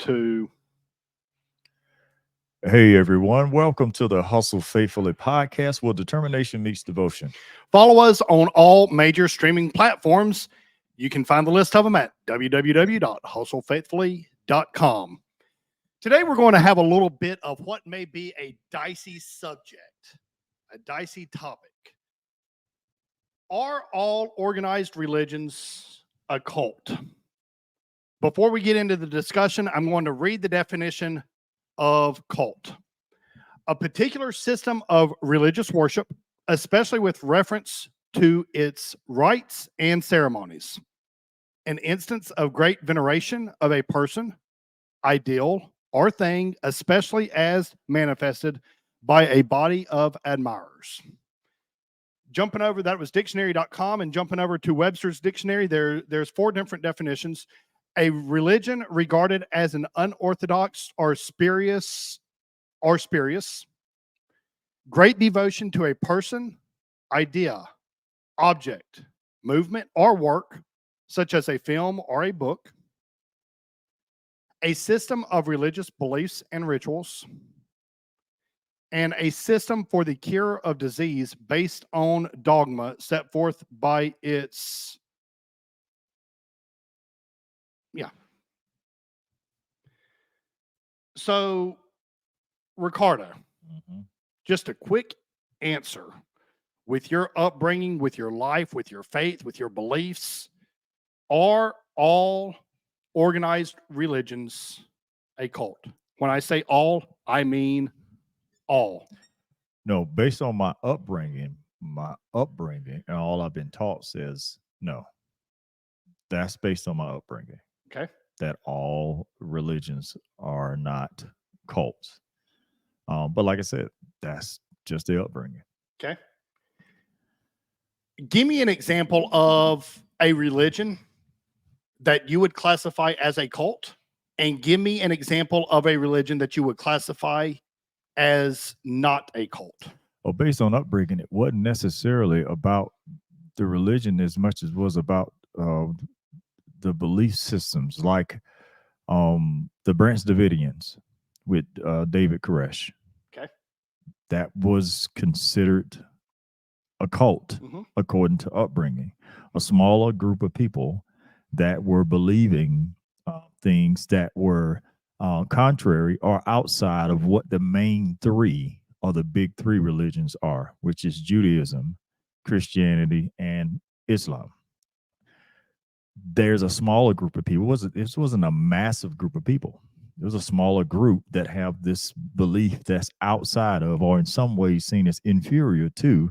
2. Hey everyone, welcome to the Hustle Faithfully podcast where determination meets devotion. Follow us on all major streaming platforms. You can find the list of them at www.hustlefaithfully.com. Today, we're going to have a little bit of what may be a dicey subject, a dicey topic. Are all organized religions a cult? Before we get into the discussion, I'm going to read the definition of cult. A particular system of religious worship, especially with reference to its rites and ceremonies. An instance of great veneration of a person, ideal, or thing, especially as manifested by a body of admirers. Jumping over, that was dictionary.com, and jumping over to Webster's dictionary, there's 4 different definitions. A religion regarded as an unorthodox or spurious, great devotion to a person, idea, object, movement, or work, such as a film or a book. A system of religious beliefs and rituals, and a system for the cure of disease based on dogma set forth by its So, Ricardo, just a quick answer. With your upbringing, with your life, with your faith, with your beliefs, are all organized religions a cult? When I say all, I mean all. No, based on my upbringing and all I've been taught says no. That's based on my upbringing. Okay. That all religions are not cults. But like I said, that's just the upbringing. Okay. Give me an example of a religion that you would classify as a cult, and give me an example of a religion that you would classify as not a cult. Well, based on upbringing, it wasn't necessarily about the religion as much as it was about the belief systems, like the Branch Davidians with David Koresh. Okay. That was considered a cult, according to upbringing. A smaller group of people that were believing things that were contrary or outside of what the main 3 or the big 3 religions are, which is Judaism, Christianity, and Islam. There's a smaller group of people. This wasn't a massive group of people. It was a smaller group that have this belief that's outside of, or in some ways seen as inferior to,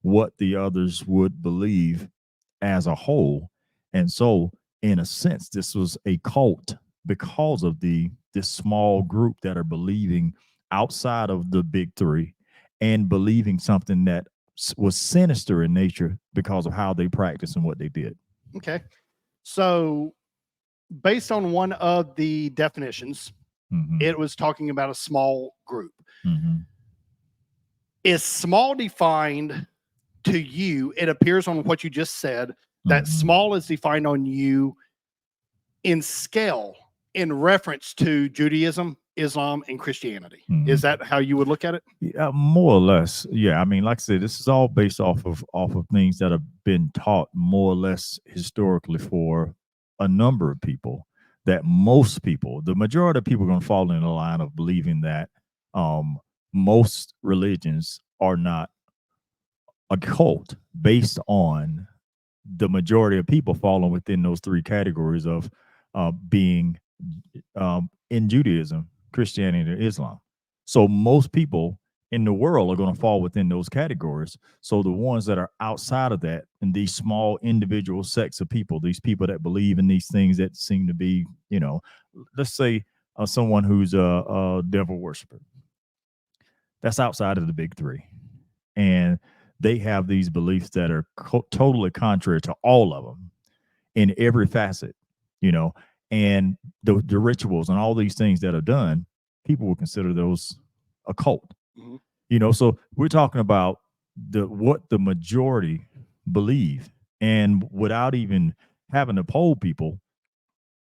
what the others would believe as a whole. And so, in a sense, this was a cult because of this small group that are believing outside of the big 3 and believing something that was sinister in nature because of how they practiced and what they did. Okay. So, based on one of the definitions, it was talking about a small group. Is small defined to you? It appears on what you just said that small is defined on you in scale in reference to Judaism, Islam, and Christianity. Is that how you would look at it? Yeah, more or less. Yeah, I mean, like I said, this is all based off of things that have been taught more or less historically for a number of people. That most people, the majority of people, are going to fall in the line of believing that most religions are not a cult, based on the majority of people falling within those 3 categories of being in Judaism, Christianity, and Islam. So most people in the world are going to fall within those categories. So the ones that are outside of that, and these small individual sects of people, these people that believe in these things that seem to be, let's say someone who's a devil worshiper, that's outside of the big 3. And they have these beliefs that are totally contrary to all of them in every facet, and the rituals and all these things that are done, people will consider those a cult. So we're talking about what the majority believe, and without even having to poll people,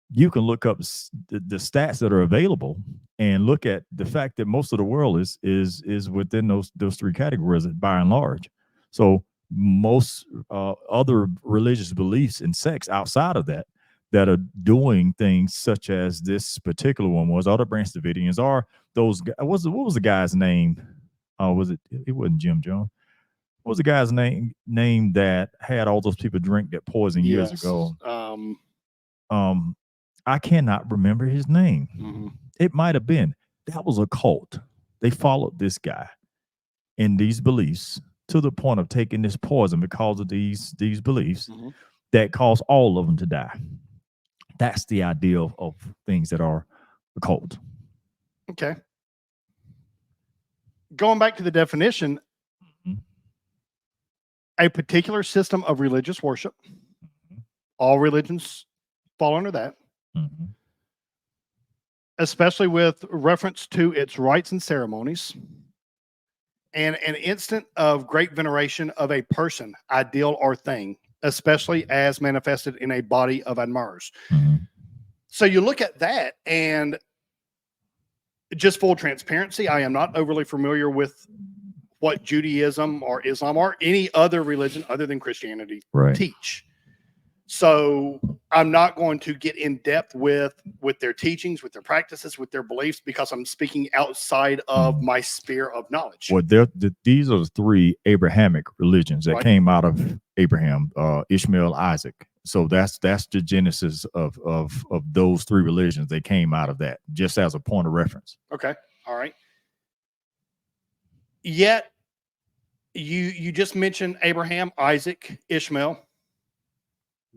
you can look up the stats that are available and look at the fact that most of the world is within those three categories by and large. So most other religious beliefs and sects outside of that are doing things such as this particular one was, other Branch Davidians are those. What was the guy's name? Was it? It wasn't Jim Jones. What was the guy's name that had all those people drink that poison years ago? I cannot remember his name. Mm-hmm. It might have been. That was a cult. They followed this guy in these beliefs to the point of taking this poison because of these beliefs Mm-hmm. that cause all of them to die. That's the idea of things that are a cult. Okay. Going back to the definition, a particular system of religious worship. All religions fall under that. Mm-hmm. Especially with reference to its rites and ceremonies, and an instant of great veneration of a person, ideal, or thing, especially as manifested in a body of admirers. Mm-hmm. So you look at that, and just full transparency, I am not overly familiar with what Judaism or Islam or any other religion other than Christianity teach. So I'm not going to get in depth with their teachings, with their practices, with their beliefs, because I'm speaking outside of my sphere of knowledge. Well, these are the three Abrahamic religions that came out of Abraham, Ishmael, Isaac. So that's the genesis of those three religions. They came out of that, just as a point of reference. Okay. All right. Yet you just mentioned Abraham, Isaac, Ishmael.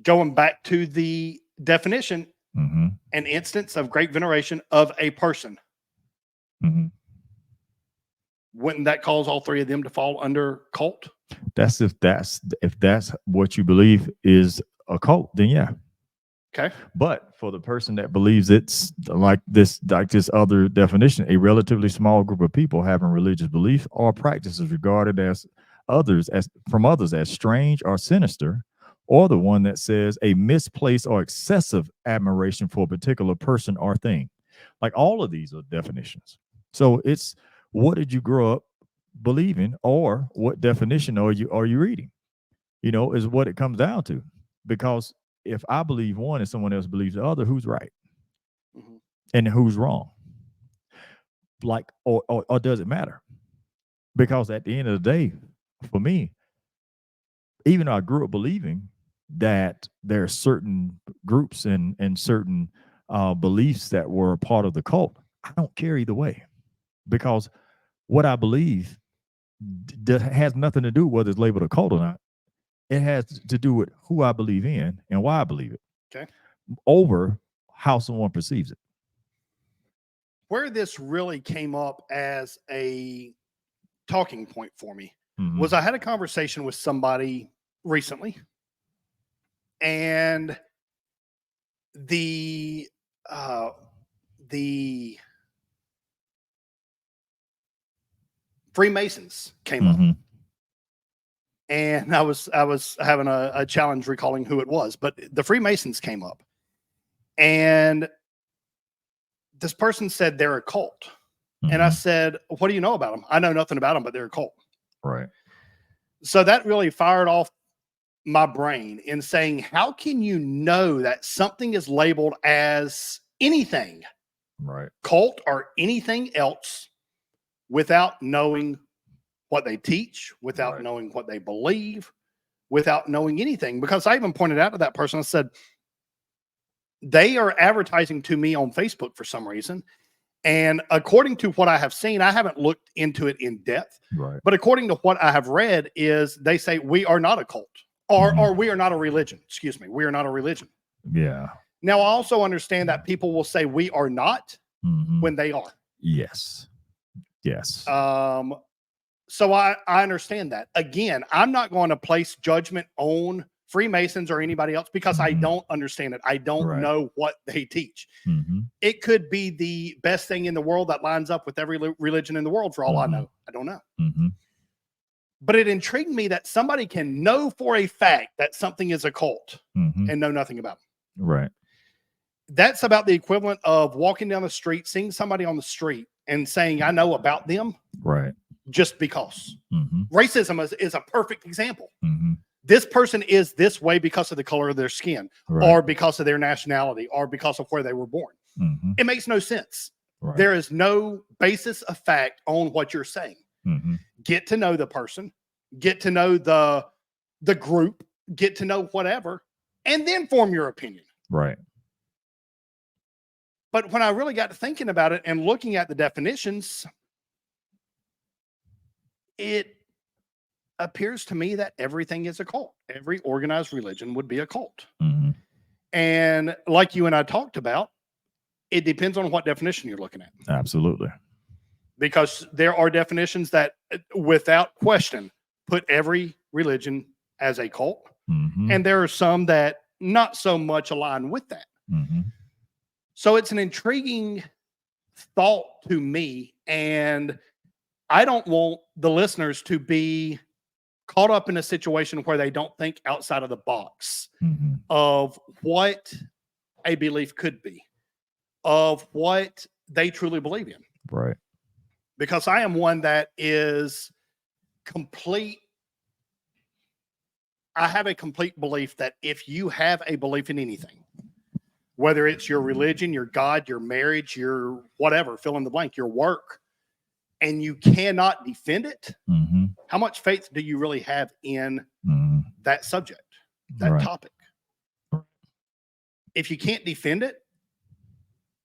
Going back to the definition, an instance of great veneration of a person. Mm-hmm. Wouldn't that cause all three of them to fall under cult? If that's what you believe is a cult, then yeah. Okay. But for the person that believes it's like this other definition, a relatively small group of people having religious belief or practices regarded as from others as strange or sinister, or the one that says a misplaced or excessive admiration for a particular person or thing. Like, all of these are definitions. So it's, what did you grow up believing, or what definition are you reading? Is what it comes down to. Because if I believe one and someone else believes the other, who's right? Mm-hmm. And who's wrong? Like, or does it matter? Because at the end of the day, for me, even though I grew up believing that there are certain groups and certain beliefs that were a part of the cult, I don't care either way, because what I believe has nothing to do with whether it's labeled a cult or not. It has to do with who I believe in and why I believe it. Okay. Over how someone perceives it. Where this really came up as a talking point for me was I had a conversation with somebody recently, and the Freemasons came up, and I was having a challenge recalling who it was, but the Freemasons came up, and this person said they're a cult. And I said, what do you know about them? I know nothing about them, but they're a cult. Right. So that really fired off my brain in saying, how can you know that something is labeled as anything, right, cult or anything else, without knowing what they teach, without knowing what they believe, without knowing anything? Because I even pointed out to that person, I said, they are advertising to me on Facebook for some reason. And according to what I have seen, I haven't looked into it in depth, but according to what I have read, is they say we are not a cult, or we are not a religion. Excuse me. We are not a religion. Yeah. Now, I also understand that people will say we are not when they are. Yes. Yes. So I understand that. Again, I'm not going to place judgment on Freemasons or anybody else because I don't understand it. I don't know what they teach. It could be the best thing in the world that lines up with every religion in the world for all I know. I don't know. But it intrigued me that somebody can know for a fact that something is a cult and know nothing about it. Right. that's about the equivalent of walking down the street, seeing somebody on the street and saying, I know about them Right. just because. Mm-hmm. Racism is a perfect example. Mm-hmm. This person is this way because of the color of their skin, Right. or because of their nationality, or because of where they were born. Mm-hmm. It makes no sense. Right. There is no basis of fact on what you're saying. Mm-hmm. Get to know the person, get to know the group, get to know whatever, and then form your opinion. Right. But when I really got to thinking about it and looking at the definitions, it appears to me that everything is a cult. Every organized religion would be a cult. Mm-hmm. And like you and I talked about, it depends on what definition you're looking at. Absolutely. Because there are definitions that, without question, put every religion as a cult. Mm-hmm. And there are some that not so much align with that. Mm-hmm. So it's an intriguing thought to me. And I don't want the listeners to be caught up in a situation where they don't think outside of the box Mm-hmm. of what a belief could be, of what they truly believe in. Right. Because I am one that is complete. I have a complete belief that if you have a belief in anything, whether it's your religion, your God, your marriage, your whatever, fill in the blank, your work, and you cannot defend it, Mm-hmm. how much faith do you really have in Mm-hmm. that subject, that Right. topic? If you can't defend it,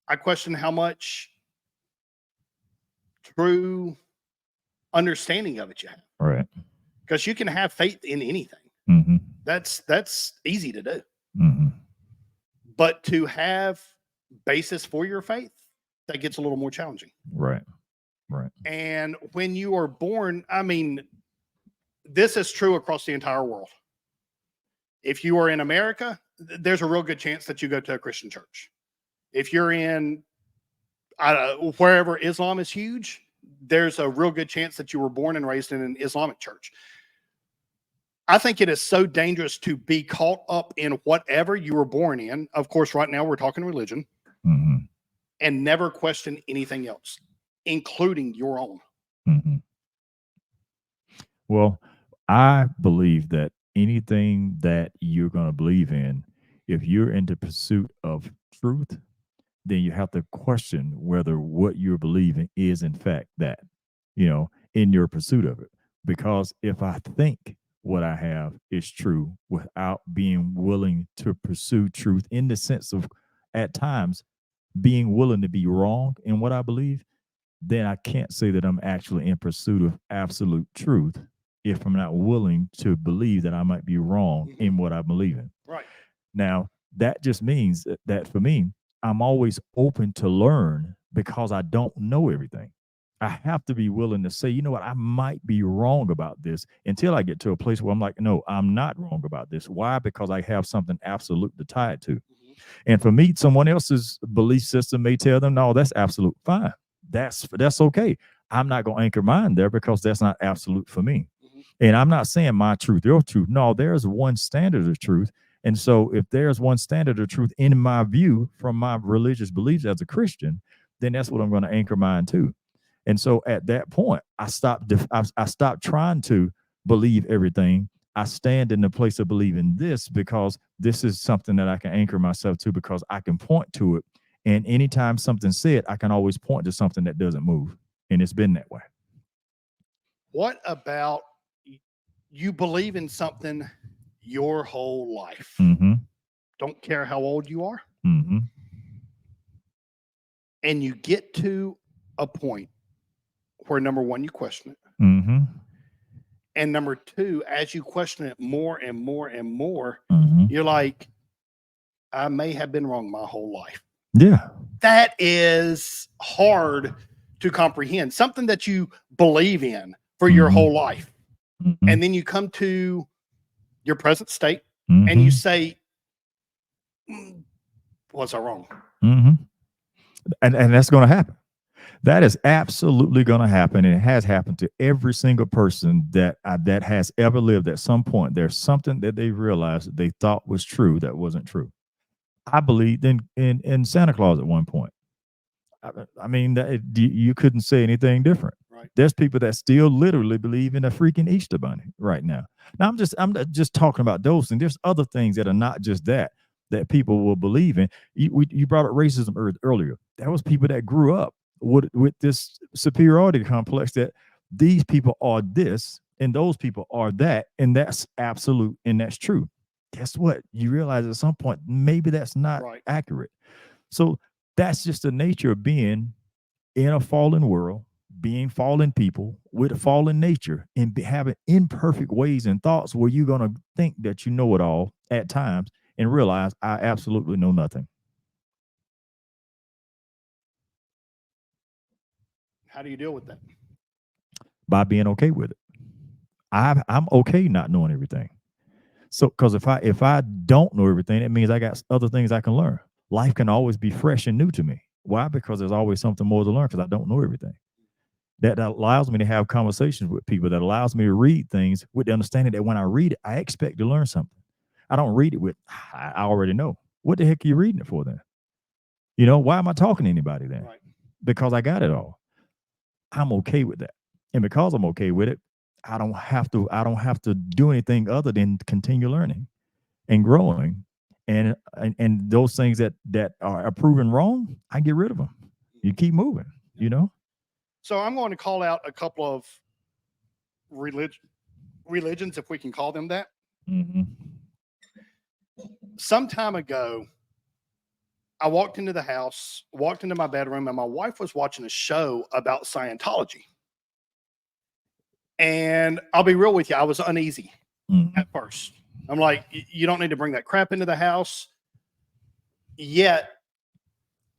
I question how much true understanding of it you have. Right. Because you can have faith in anything. Mm-hmm. That's easy to do. Mm-hmm. But to have basis for your faith, that gets a little more challenging. Right. Right. And when you are born, I mean, this is true across the entire world. If you are in America, there's a real good chance that you go to a Christian church. If you're in wherever Islam is huge, there's a real good chance that you were born and raised in an Islamic church. I think it is so dangerous to be caught up in whatever you were born in. Of course, right now we're talking religion, Mm-hmm. and never question anything else, including your own. Mm-hmm. Well, I believe that anything that you're going to believe in, if you're in the pursuit of truth, then you have to question whether what you're believing is in fact that, in your pursuit of it. Because if I think what I have is true without being willing to pursue truth, in the sense of, at times, being willing to be wrong in what I believe, then I can't say that I'm actually in pursuit of absolute truth if I'm not willing to believe that I might be wrong in what I believe in. Right. Now, that just means that for me, I'm always open to learn because I don't know everything. I have to be willing to say, you know what, I might be wrong about this, until I get to a place where I'm like, no, I'm not wrong about this. Why? Because I have something absolute to tie it to. Mm-hmm. And for me, someone else's belief system may tell them, no, that's absolute fine. That's okay. I'm not going to anchor mine there because that's not absolute for me. Mm-hmm. And I'm not saying my truth, your truth. No, there's one standard of truth. And so if there's one standard of truth in my view from my religious beliefs as a Christian, then that's what I'm going to anchor mine to. And so at that point, I stopped trying to believe everything. I stand in the place of believing this because this is something that I can anchor myself to, because I can point to it. And anytime something's said, I can always point to something that doesn't move. And it's been that way. What about you believe in something your whole life? Mm-hmm. Don't care how old you are. Mm-hmm. And you get to a point where, number one, you question it. Mm-hmm. And number two, as you question it more and more and more, Mm-hmm. you're like, I may have been wrong my whole life. Yeah. That is hard to comprehend. Something that you believe in for your whole life. Mm-hmm. And then you come to your present state, mm-hmm. and you say, was I wrong? Mm-hmm. And that's going to happen. That is absolutely going to happen. And it has happened to every single person that has ever lived. At some point, there's something that they realized that they thought was true that wasn't true. I believed in Santa Claus at one point. I mean, you couldn't say anything different. Right. There's people that still literally believe in a freaking Easter bunny right now. Now I'm not just talking about those things. There's other things that are not just that people will believe in. You brought up racism earlier. There was people that grew up with this superiority complex that these people are this and those people are that, and that's absolute and that's true. Guess what? You realize at some point maybe that's not Right. accurate. So that's just the nature of being in a fallen world, being fallen people with a fallen nature, and having imperfect ways and thoughts where you're going to think that you know it all at times and realize I absolutely know nothing. How do you deal with that? By being okay with it. I'm okay not knowing everything. So, because if I don't know everything, it means I got other things I can learn. Life can always be fresh and new to me. Why? Because there's always something more to learn because I don't know everything. That allows me to have conversations with people, that allows me to read things with the understanding that when I read it, I expect to learn something. I don't read it with, I already know. What the heck are you reading it for then? You know, why am I talking to anybody then? Right. Because I got it all. I'm okay with that. And because I'm okay with it, I don't have to do anything other than continue learning and growing. And those things that are proven wrong, I get rid of them. You keep moving, you know? So I'm going to call out a couple of religions, if we can call them that. Mm-hmm. Some time ago, I walked into the house, walked into my bedroom, and my wife was watching a show about Scientology. And I'll be real with you, I was uneasy at first. I'm like, you don't need to bring that crap into the house. Yet,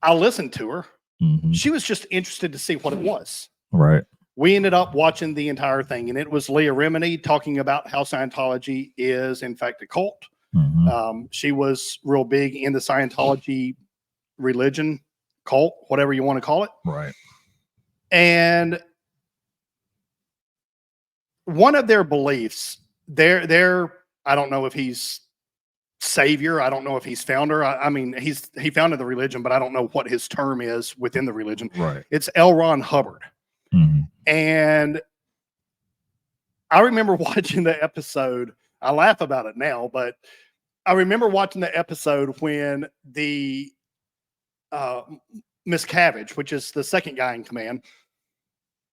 I listened to her. Mm-hmm. She was just interested to see what it was. Right. We ended up watching the entire thing, and it was Leah Remini talking about how Scientology is, in fact, a cult. Mm-hmm. She was real big in the Scientology religion, cult, whatever you want to call it. Right. And one of their beliefs, I don't know if he's savior. I don't know if he's founder. I mean, he founded the religion, but I don't know what his term is within the religion. Right. It's L. Ron Hubbard. Mm-hmm. And I remember watching the episode. I laugh about it now, but I remember watching the episode when the Miscavige, which is the second guy in command,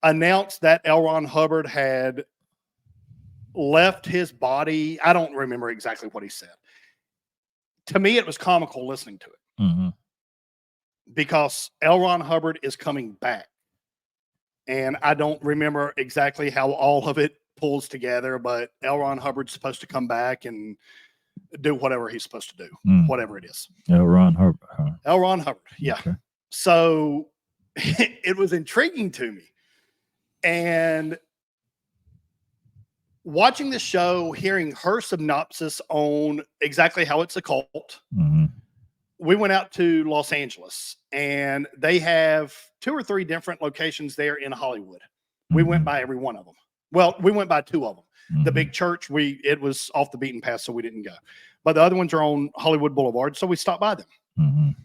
announced that L. Ron Hubbard had left his body. I don't remember exactly what he said. To me, it was comical listening to it. Mm-hmm. Because L. Ron Hubbard is coming back. And I don't remember exactly how all of it pulls together, but L. Ron Hubbard's supposed to come back and do whatever he's supposed to do, whatever it is. L. Ron Hubbard. Huh? L. Ron Hubbard, yeah. Okay. So it was intriguing to me. And watching the show, hearing her synopsis on exactly how it's a cult, we went out to Los Angeles, and they have 2 or 3 different locations there in Hollywood. We went by every one of them. Well, we went by 2 of them. The big church, it was off the beaten path, so we didn't go. But the other ones are on Hollywood Boulevard, so we stopped by them.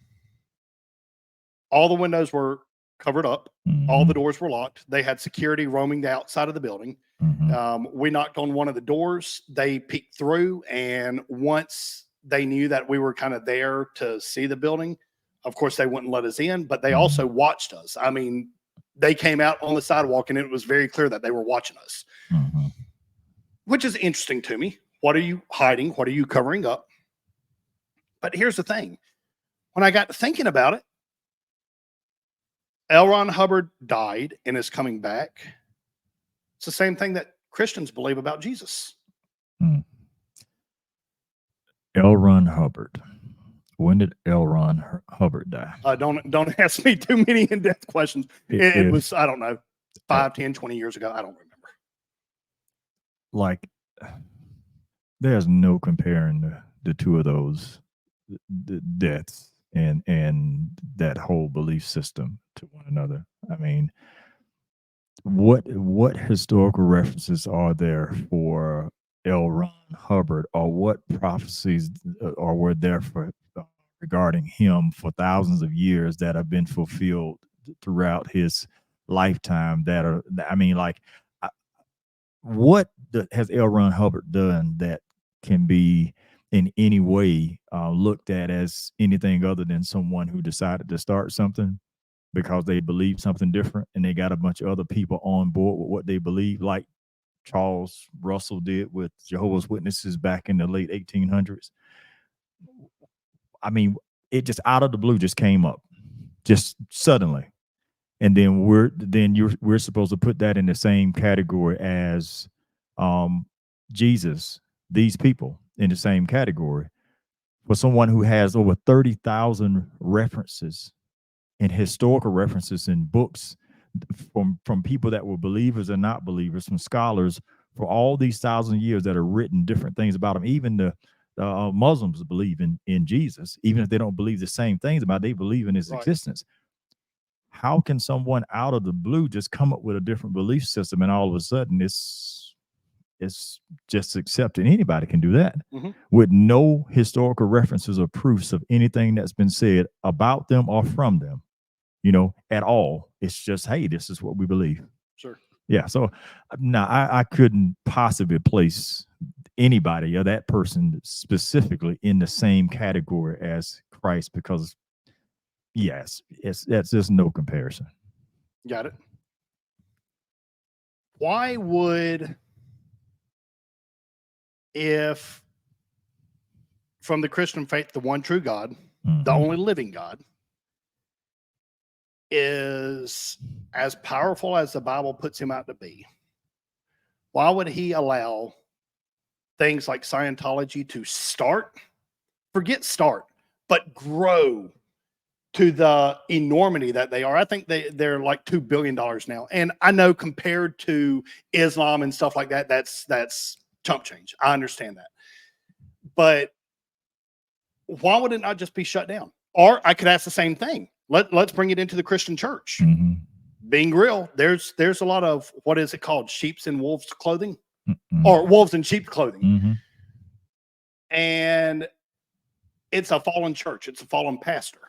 All the windows were covered up. All the doors were locked. They had security roaming the outside of the building. We knocked on one of the doors. They peeked through, and once they knew that we were kind of there to see the building, of course, they wouldn't let us in, but they also watched us. I mean, they came out on the sidewalk, and it was very clear that they were watching us, which is interesting to me. What are you hiding? What are you covering up? But here's the thing. When I got to thinking about it, L. Ron Hubbard died and is coming back. It's the same thing that Christians believe about Jesus. L. Ron Hubbard. When did L. Ron Hubbard die? Don't ask me too many in-depth questions. It was, I don't know, 5, 10, 20 years ago. I don't remember. Like, there's no comparing the 2 of those the deaths and that whole belief system to one another. I mean, what historical references are there for L. Ron Hubbard, or what prophecies were there for regarding him for thousands of years that have been fulfilled throughout his lifetime. That are, I mean, like, what has L. Ron Hubbard done that can be in any way looked at as anything other than someone who decided to start something because they believe something different and they got a bunch of other people on board with what they believe, like Charles Russell did with Jehovah's Witnesses back in the late 1800s. I mean, it just out of the blue just came up, just suddenly. And then we're supposed to put that in the same category as Jesus, these people in the same category. For someone who has over 30,000 references and historical references in books from people that were believers and not believers, from scholars for all these 1,000 years that are written different things about him. Even the Muslims believe in Jesus, even if they don't believe the same things about it, they believe in his existence. How can someone out of the blue just come up with a different belief system and all of a sudden it's just accepted? Anybody can do that with no historical references or proofs of anything that's been said about them or from them, at all. It's just, hey, this is what we believe. Sure. Yeah. So now I couldn't possibly place anybody or that person specifically in the same category as Christ because yes, that's just no comparison. Got it. Why would, if from the Christian faith, the one true God, the only living God, is as powerful as the Bible puts him out to be, why would he allow things like Scientology to forget start, but grow to the enormity that they are? I think they're like $2 billion now. And I know compared to Islam and stuff like that, that's chump change. I understand that. But why would it not just be shut down? Or I could ask the same thing. Let's bring it into the Christian church. Being real, there's a lot of, what is it called? Sheep's and wolves clothing, or wolves in sheep clothing. And it's a fallen church. It's a fallen pastor.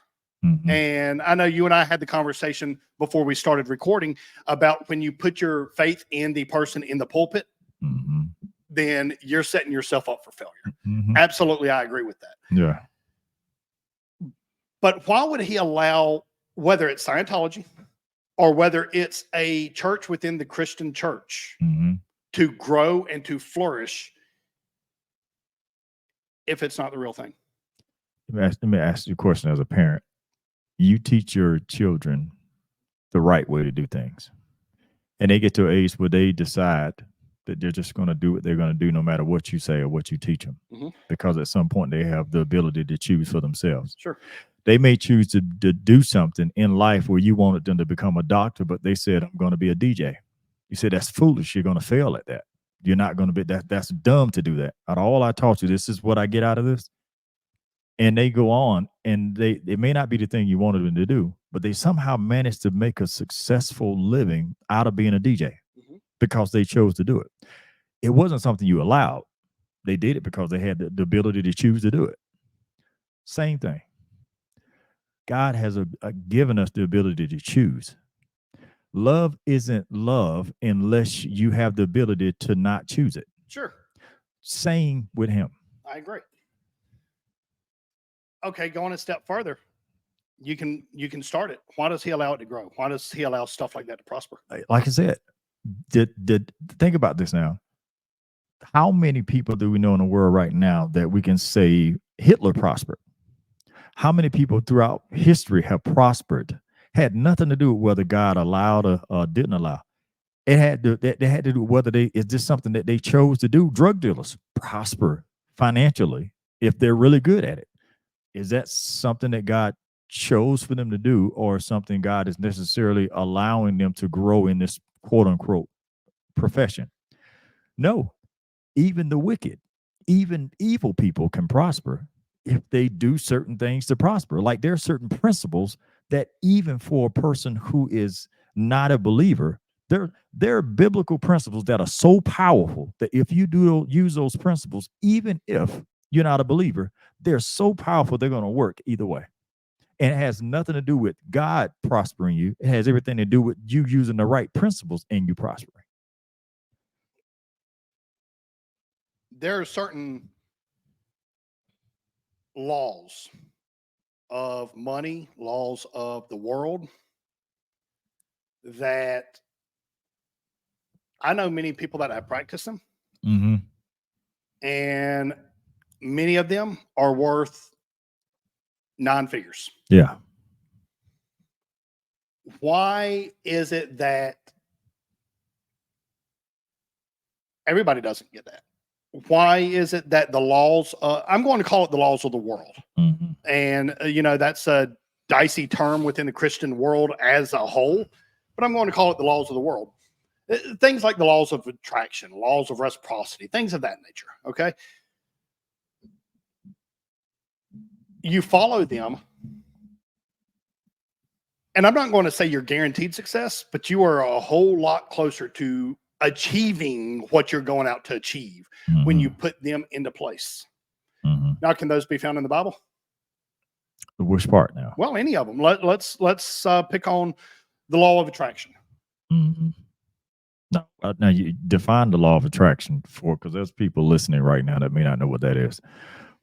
And I know you and I had the conversation before we started recording about when you put your faith in the person in the pulpit, then you're setting yourself up for failure. Absolutely. I agree with that. Yeah. But why would he allow, whether it's Scientology or whether it's a church within the Christian church, to grow and to flourish if it's not the real thing? Let me ask you a question as a parent. You teach your children the right way to do things, and they get to an age where they decide that they're just going to do what they're going to do no matter what you say or what you teach them, because at some point they have the ability to choose for themselves. Sure. They may choose to do something in life where you wanted them to become a doctor, but they said, I'm going to be a DJ. You said, that's foolish. You're going to fail at that. You're not going to be that. That's dumb to do that. Out of all I taught you, this is what I get out of this. And they go on, and it may not be the thing you wanted them to do, but they somehow managed to make a successful living out of being a DJ because they chose to do it. It wasn't something you allowed. They did it because they had the ability to choose to do it. Same thing. God has given us the ability to choose. Love isn't love unless you have the ability to not choose it. Sure. Same with him. I agree. Okay, going a step further, you can start it. Why does he allow it to grow? Why does he allow stuff like that to prosper? Like I said, think about this now. How many people do we know in the world right now that we can say Hitler prospered? How many people throughout history have prospered? Had nothing to do with whether God allowed or didn't allow. It had to do with whether is this something that they chose to do? Drug dealers prosper financially if they're really good at it. Is that something that God chose for them to do, or something God is necessarily allowing them to grow in this quote unquote profession? No, even the wicked, even evil people can prosper if they do certain things to prosper. Like there are certain principles that even for a person who is not a believer, there are biblical principles that are so powerful that if you use those principles, even if you're not a believer. They're so powerful, they're going to work either way. And it has nothing to do with God prospering you. It has everything to do with you using the right principles and you prospering. There are certain laws of money, laws of the world that I know many people that have practiced them, Mm-hmm. and many of them are worth 9 figures. Yeah. Why is it that everybody doesn't get that? Why is it that the laws, I'm going to call it the laws of the world. Mm-hmm. And, that's a dicey term within the Christian world as a whole, but I'm going to call it the laws of the world. Things like the laws of attraction, laws of reciprocity, things of that nature. Okay. You follow them. And I'm not going to say you're guaranteed success, but you are a whole lot closer to achieving what you're going out to achieve when you put them into place. Mm-hmm. Now, can those be found in the Bible? Which part now? Well, any of them. Let's pick on the law of attraction. Mm-hmm. No, now you define the law of attraction because there's people listening right now that may not know what that is.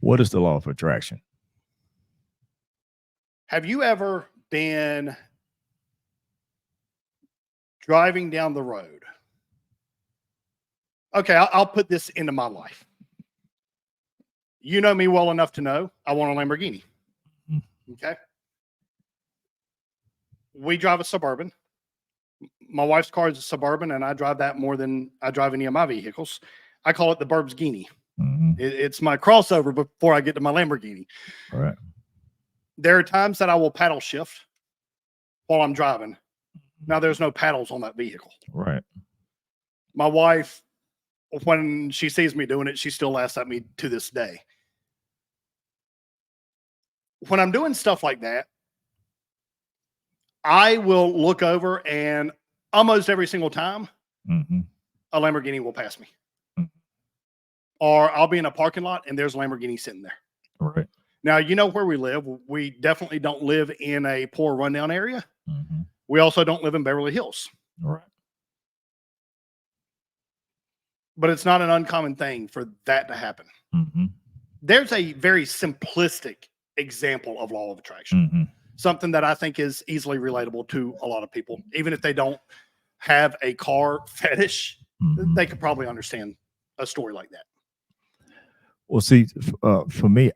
What is the law of attraction? Have you ever been driving down the road? Okay, I'll put this into my life. You know me well enough to know I want a Lamborghini. Okay. We drive a Suburban. My wife's car is a Suburban, and I drive that more than I drive any of my vehicles. I call it the Burbsgini. Mm-hmm. It's my crossover before I get to my Lamborghini. All right. There are times that I will paddle shift while I'm driving. Now, there's no paddles on that vehicle. Right. My wife, when she sees me doing it, she still laughs at me to this day. When I'm doing stuff like that, I will look over and almost every single time, Mm-hmm. a Lamborghini will pass me. Mm-hmm. Or I'll be in a parking lot and there's a Lamborghini sitting there. Right. Now, you know where we live. We definitely don't live in a poor rundown area. Mm-hmm. We also don't live in Beverly Hills. Right. But it's not an uncommon thing for that to happen. Mm-hmm. There's a very simplistic example of law of attraction. Mm-hmm. Something that I think is easily relatable to a lot of people. Even if they don't have a car fetish, Mm-hmm. they could probably understand a story like that. Well, see, for me,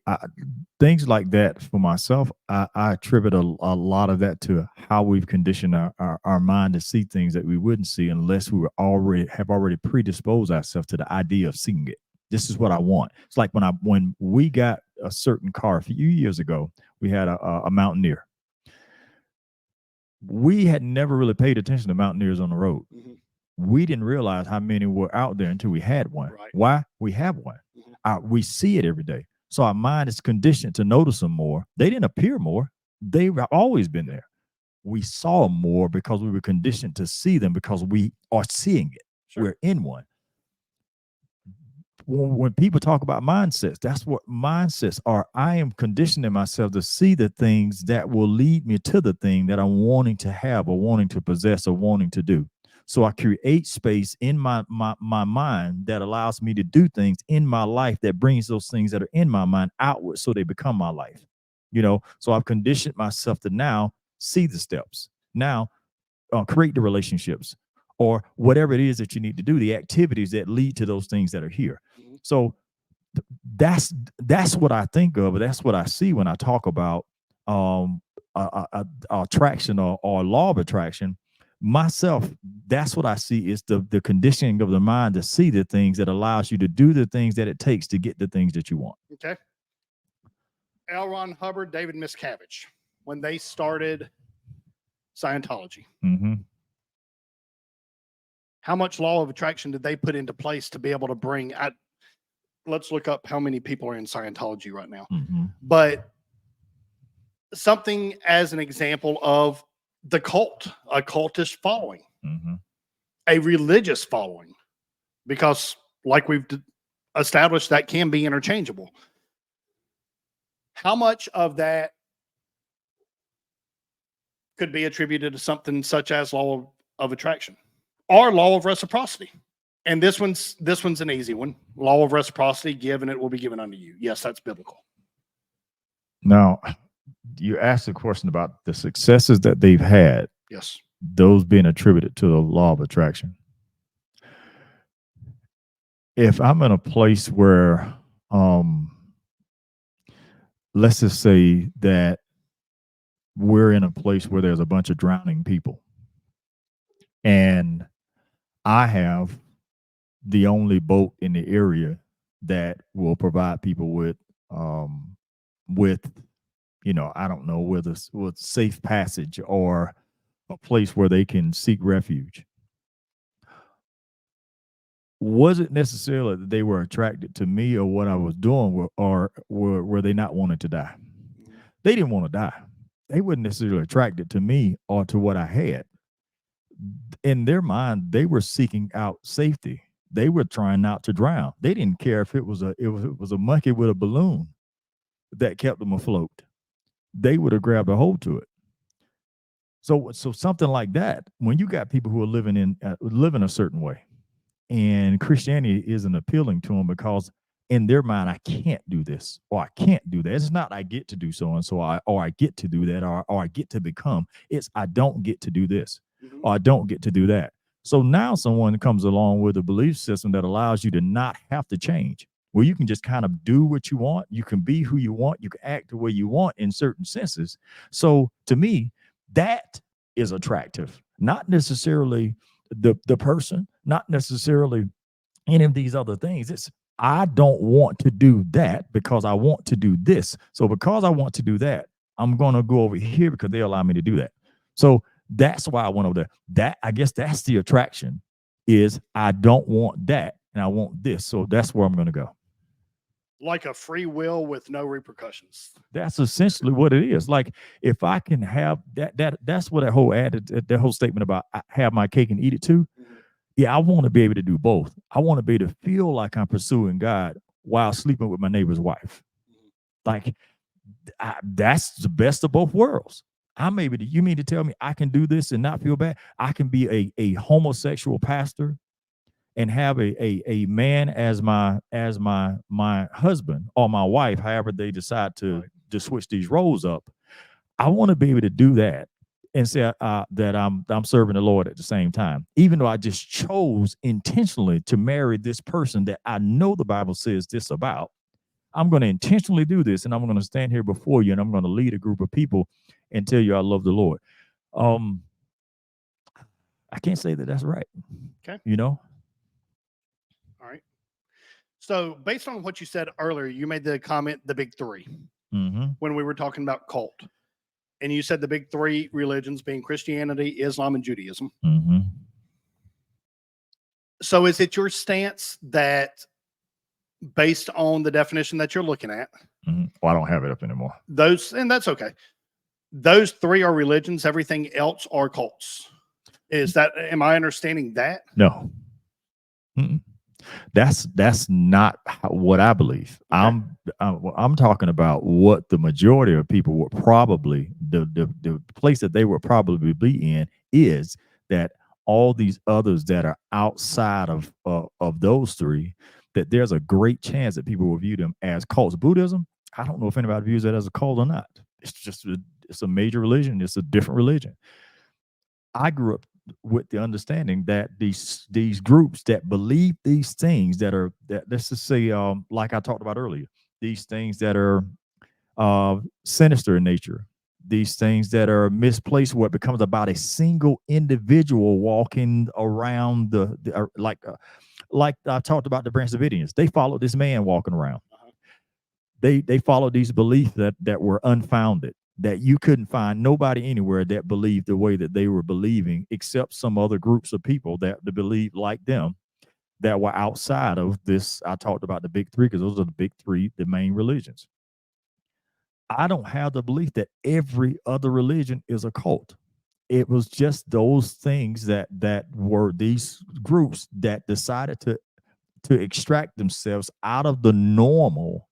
things like that for myself, I attribute a lot of that to how we've conditioned our mind to see things that we wouldn't see unless we were already predisposed ourselves to the idea of seeing it. This is what I want. It's like when we got a certain car a few years ago, we had a Mountaineer. We had never really paid attention to Mountaineers on the road. Mm-hmm. We didn't realize how many were out there until we had one. Right. Why? We have one. Mm-hmm. We see it every day. So our mind is conditioned to notice them more. They didn't appear more. They've always been there. We saw them more because we were conditioned to see them because we are seeing it. Sure. We're in one. When people talk about mindsets, that's what mindsets are. I am conditioning myself to see the things that will lead me to the thing that I'm wanting to have or wanting to possess or wanting to do. So I create space in my mind that allows me to do things in my life that brings those things that are in my mind outward so they become my life. So I've conditioned myself to now see the steps, now create the relationships or whatever it is that you need to do, the activities that lead to those things that are here. Mm-hmm. So that's what I think of. That's what I see when I talk about attraction or law of attraction. Myself, that's what I see is the conditioning of the mind to see the things that allows you to do the things that it takes to get the things that you want. Okay. L. Ron Hubbard, David Miscavige, when they started Scientology, mm-hmm. how much law of attraction did they put into place to be able to bring? Let's look up how many people are in Scientology right now. Mm-hmm. But something as an example of the cult, a cultish following, mm-hmm. a religious following, because like we've established, that can be interchangeable. How much of that could be attributed to something such as law of attraction or law of reciprocity? And this one's an easy one. Law of reciprocity, give and it will be given unto you. Yes, that's biblical. Now, you asked a question about the successes that they've had. Yes. Those being attributed to the law of attraction. If I'm in a place where, let's just say that we're in a place where there's a bunch of drowning people, and I have the only boat in the area that will provide people with, I don't know, with safe passage or a place where they can seek refuge. Was it necessarily that they were attracted to me or what I was doing, or were they not wanting to die? They didn't want to die. They weren't necessarily attracted to me or to what I had. In their mind, they were seeking out safety. They were trying not to drown. They didn't care if it was a monkey with a balloon that kept them afloat. They would have grabbed a hold to it. So something like that, when you got people who are living a certain way, and Christianity isn't appealing to them because in their mind, I can't do this or I can't do that. It's not I get to do so and so, or I get to do that, or I get to become. It's I don't get to do this, or I don't get to do that. So now someone comes along with a belief system that allows you to not have to change, where you can just kind of do what you want. You can be who you want. You can act the way you want in certain senses. So to me, that is attractive, not necessarily the person, not necessarily any of these other things. It's I don't want to do that because I want to do this. So because I want to do that, I'm going to go over here because they allow me to do that. So that's why I went over there. That, I guess that's the attraction, is I don't want that and I want this. So that's where I'm going to go. Like a free will with no repercussions. That's essentially what it is. Like if I can have that's what that whole statement about I have my cake and eat it too. Yeah, I want to be able to do both. I want to be able to feel like I'm pursuing God while sleeping with my neighbor's wife. Like that's the best of both worlds. You mean to tell me I can do this and not feel bad? I can be a homosexual pastor and have a man as my husband or my wife, however they decide to switch these roles up. I want to be able to do that and say that I'm serving the Lord at the same time, even though I just chose intentionally to marry this person that I know the Bible says this about. I'm going to intentionally do this, and I'm going to stand here before you, and I'm going to lead a group of people and tell you I love the Lord. I can't say that that's right. Okay. All right. So based on what you said earlier, you made the comment, the big three, when we were talking about cult. And you said the big three religions being Christianity, Islam, and Judaism. So is it your stance that based on the definition that you're looking at, well, I don't have it up anymore. And that's okay. Those three are religions. Everything else are cults. Am I understanding that? No. That's not what I believe. Okay. I'm talking about what the majority of people would probably the place that they would probably be in is that all these others that are outside of those three, that there's a great chance that people will view them as cults. Buddhism, I don't know if anybody views that as a cult or not. It's just it's a major religion. It's a different religion. I grew up with the understanding that these groups that believe these things that let's just say, like I talked about earlier, these things that are sinister in nature, these things that are misplaced, where it becomes about a single individual walking around like I talked about the Branch Davidians. They followed this man walking around. They followed these beliefs that were unfounded, that you couldn't find nobody anywhere that believed the way that they were believing, except some other groups of people that believed like them, that were outside of this. I talked about the big three because those are the big three, the main religions. I don't have the belief that every other religion is a cult. It was just those things that were these groups that decided to extract themselves out of the normal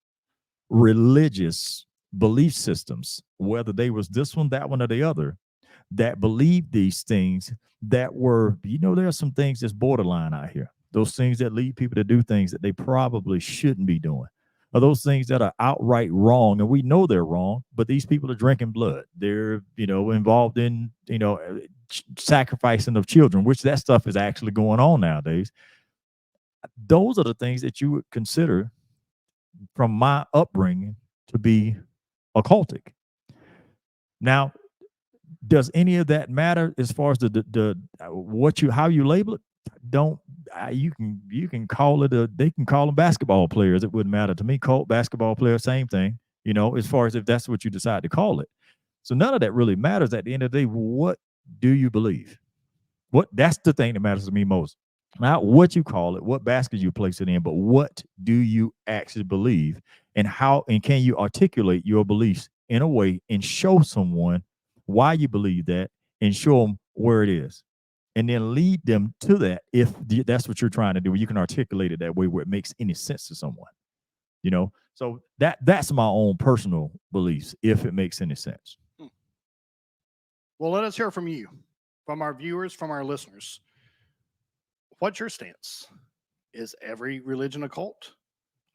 religious belief systems, whether they was this one, that one, or the other, that believed these things that were, there are some things that's borderline out here. Those things that lead people to do things that they probably shouldn't be doing. Or those things that are outright wrong, and we know they're wrong, but these people are drinking blood. They're, involved in, sacrificing of children, which that stuff is actually going on nowadays. Those are the things that you would consider, from my upbringing, to be occultic. Now, does any of that matter as far as how you label it? You can call it they can call them basketball players. It wouldn't matter to me. Cult, basketball player, same thing. As far as if that's what you decide to call it. So none of that really matters at the end of the day. What do you believe? That's the thing that matters to me most. Not what you call it, what basket you place it in, but what do you actually believe, and how, and can you articulate your beliefs in a way and show someone why you believe that, and show them where it is, and then lead them to that. If that's what you're trying to do, you can articulate it that way where it makes any sense to someone, so that's my own personal beliefs, if it makes any sense. Well, let us hear from you, from our viewers, from our listeners. What's your stance? Is every religion a cult?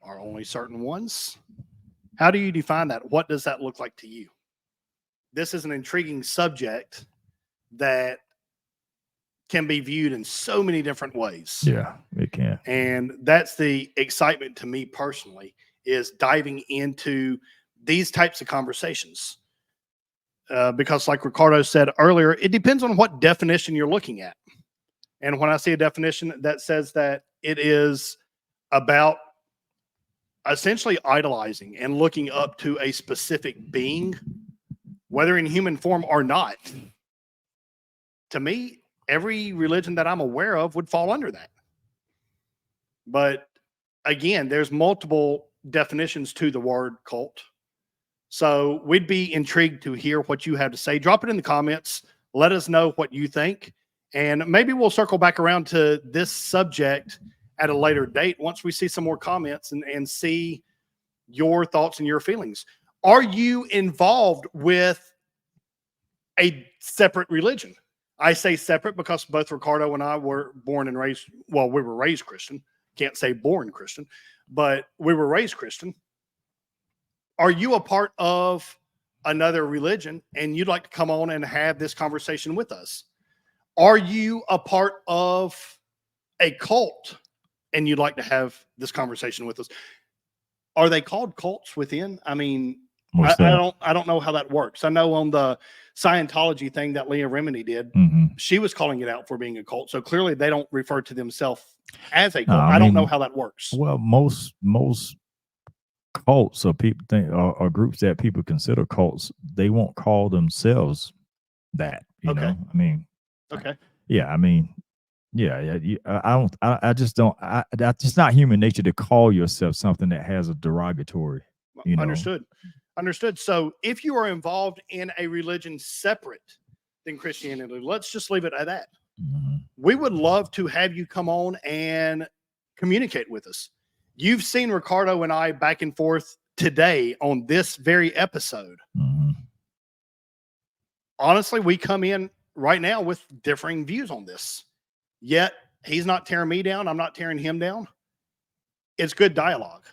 Are only certain ones? How do you define that? What does that look like to you? This is an intriguing subject that can be viewed in so many different ways. Yeah, it can. And that's the excitement to me personally, is diving into these types of conversations. Because like Ricardo said earlier, it depends on what definition you're looking at. And when I see a definition that says that it is about essentially idolizing and looking up to a specific being, whether in human form or not, to me, every religion that I'm aware of would fall under that. But again, there's multiple definitions to the word cult. So we'd be intrigued to hear what you have to say. Drop it in the comments. Let us know what you think. And maybe we'll circle back around to this subject at a later date once we see some more comments and see your thoughts and your feelings. Are you involved with a separate religion? I say separate because both Ricardo and I were born and raised, well, we were raised Christian. Can't say born Christian, but we were raised Christian. Are you a part of another religion and you'd like to come on and have this conversation with us? Are you a part of a cult and you'd like to have this conversation with us? Are they called cults within? I mean, I don't know how that works. I know on the Scientology thing that Leah Remini did, she was calling it out for being a cult. So clearly they don't refer to themselves as a cult. I don't know how that works. Well, most cults, or people or groups that people consider cults, they won't call themselves that. You know, I mean, yeah, I mean, yeah. I just don't. That's just not human nature to call yourself something that has a derogatory. Understood. So if you are involved in a religion separate than Christianity, let's just leave it at that. We would love to have you come on and communicate with us. You've seen Ricardo and I back and forth today on this very episode. Honestly, we come in right now with differing views on this. Yet he's not tearing me down. I'm not tearing him down. It's good dialogue.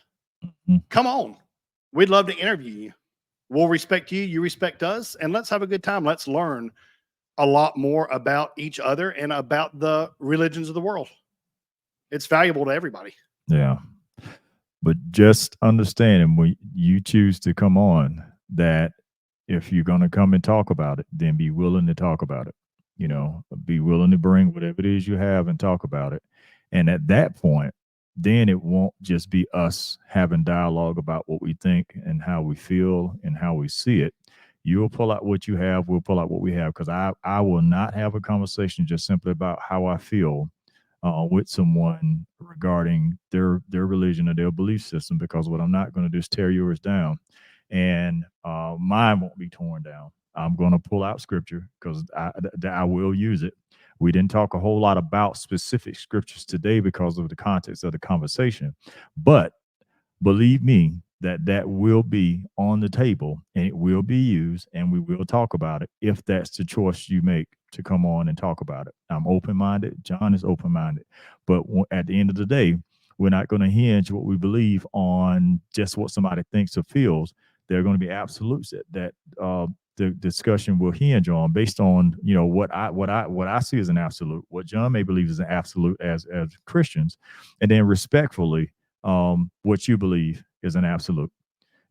Come on. We'd love to interview you. We'll respect you. You respect us. And let's have a good time. Let's learn a lot more about each other and about the religions of the world. It's valuable to everybody. Yeah. But just understanding when you choose to come on, that if you're going to come and talk about it, then be willing to talk about it. You know, be willing to bring whatever it is you have and talk about it. And at that point, then it won't just be us having dialogue about what we think and how we feel and how we see it. You'll pull out what you have. We'll pull out what we have. Because I will not have a conversation just simply about how I feel with someone regarding their religion or their belief system, because what I'm not going to do is tear yours down, and mine won't be torn down. I'm going to pull out scripture because I will use it. We didn't talk a whole lot about specific scriptures today because of the context of the conversation, but believe me, that will be on the table and it will be used and we will talk about it if that's the choice you make to come on and talk about it. I'm open-minded. John is open-minded. But at the end of the day, we're not going to hinge what we believe on just what somebody thinks or feels. There are going to be absolutes that the discussion will hinge on based on, you know, what I see as an absolute, what John may believe is an absolute as Christians, and then respectfully, what you believe is an absolute.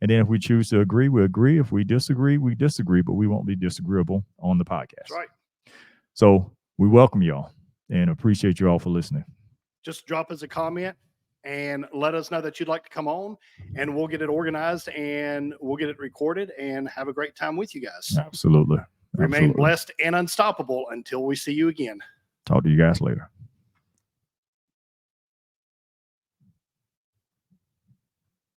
And then if we choose to agree, we agree. If we disagree, we disagree, but we won't be disagreeable on the podcast. That's right. So we welcome y'all and appreciate you all for listening. Just drop us a comment and let us know that you'd like to come on, and we'll get it organized and we'll get it recorded and have a great time with you guys. Absolutely. Remain blessed and unstoppable until we see you again. Talk to you guys later.